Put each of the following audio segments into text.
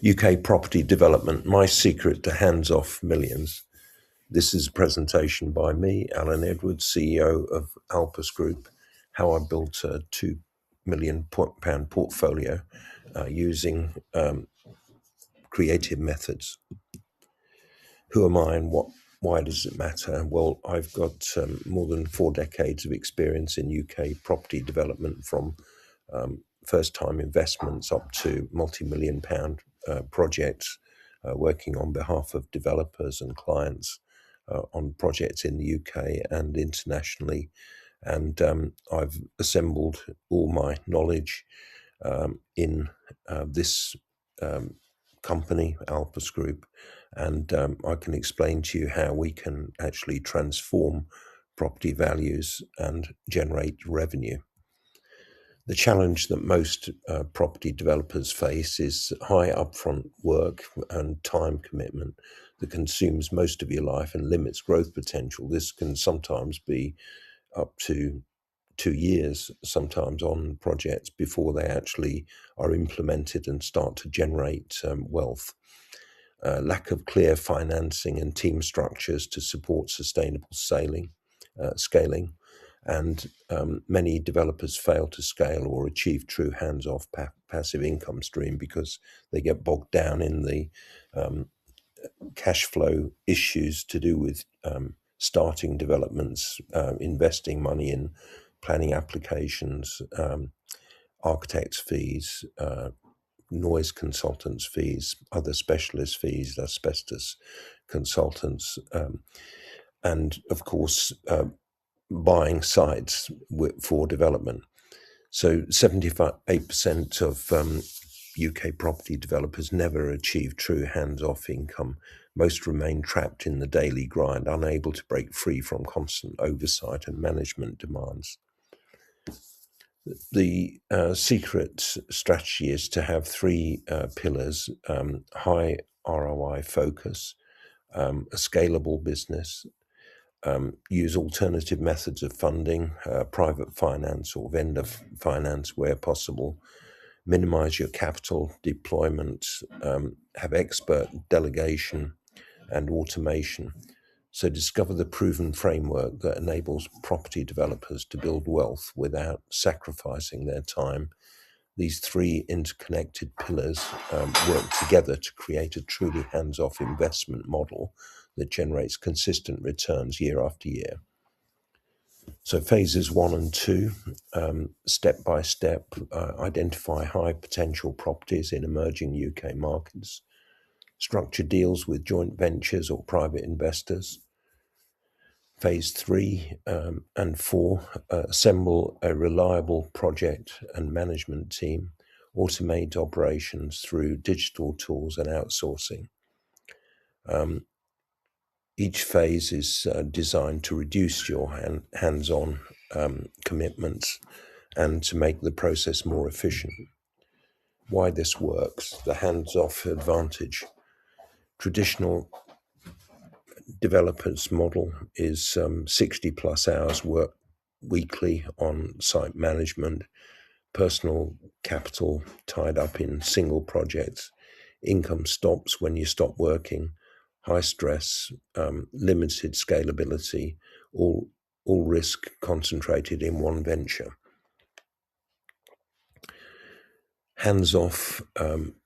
UK property development, my secret to hands-off millions. This is a presentation by me, Alan Edwards, CEO of Alpus Group, how I built a £2 million portfolio using creative methods. Who am I and why does it matter? Well, I've got more than 4 decades of experience in UK property development, from first-time investments up to multi-million pound projects, working on behalf of developers and clients on projects in the UK and internationally. And I've assembled all my knowledge in this company, Alpus Group, and I can explain to you how we can actually transform property values and generate revenue. The challenge that most property developers face is high upfront work and time commitment that consumes most of your life and limits growth potential. This can sometimes be up to 2 years, sometimes, on projects before they actually are implemented and start to generate wealth. Lack of clear financing and team structures to support sustainable scaling, and many developers fail to scale or achieve true hands-off passive income stream because they get bogged down in the cash flow issues to do with starting developments, investing money in planning applications, architects' fees, noise consultants' fees, other specialist fees, asbestos consultants, and of course buying sites for development. So 78% of UK property developers never achieve true hands-off income. Most remain trapped in the daily grind, unable to break free from constant oversight and management demands. The secret strategy is to have 3 pillars: high ROI focus, a scalable business, use alternative methods of funding, private finance or vendor finance where possible, minimize your capital deployment, have expert delegation and automation. So discover the proven framework that enables property developers to build wealth without sacrificing their time. These 3 interconnected pillars work together to create a truly hands-off investment model that generates consistent returns year after year. So phases 1 and 2, step by step, identify high potential properties in emerging UK markets, structure deals with joint ventures or private investors. Phase 3 and 4, assemble a reliable project and management team, automate operations through digital tools and outsourcing. Each phase is designed to reduce your hands-on commitments and to make the process more efficient. Why this works: the hands-off advantage. Traditional developers model is 60 plus hours work weekly on site management, personal capital tied up in single projects, income stops when you stop working, high stress, limited scalability, all risk concentrated in one venture. Hands-off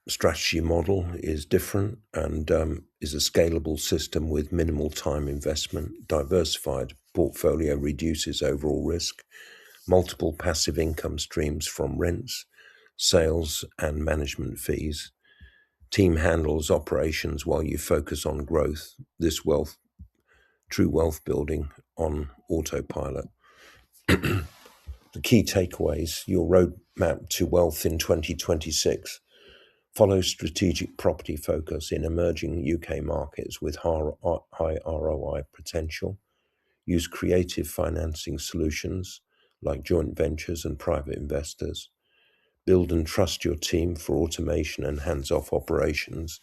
strategy model is different and is a scalable system with minimal time investment. Diversified portfolio reduces overall risk. Multiple passive income streams from rents, sales and management fees. Team handles operations while you focus on growth. This true wealth building on autopilot. The key takeaways: your roadmap to wealth in 2026. Follow strategic property focus in emerging UK markets with high ROI potential. Use creative financing solutions like joint ventures and private investors. Build and trust your team for automation and hands-off operations.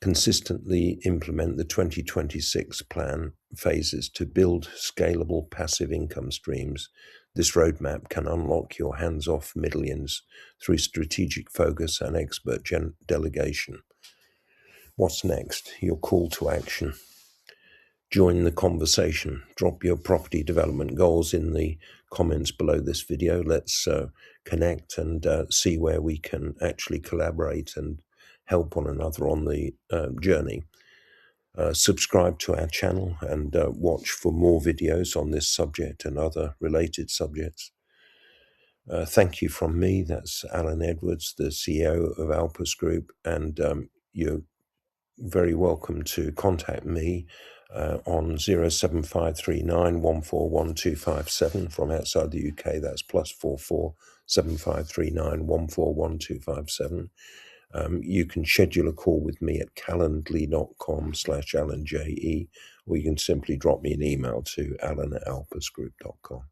Consistently implement the 2026 plan phases to build scalable passive income streams This roadmap can unlock your hands-off millions through strategic focus and expert delegation. What's next? Your call to action. Join the conversation. Drop your property development goals in the comments below this video. Let's connect and see where we can actually collaborate and help one another on the journey. Subscribe to our channel and watch for more videos on this subject and other related subjects. Thank you from me. That's Alan Edwards, the CEO of Alpus Group, and you're very welcome to contact me on 07539 141257 from outside the UK. That's +44 7539 141257. You can schedule a call with me at calendly.com/AlanJE, or you can simply drop me an email to alan@alpusgroup.com.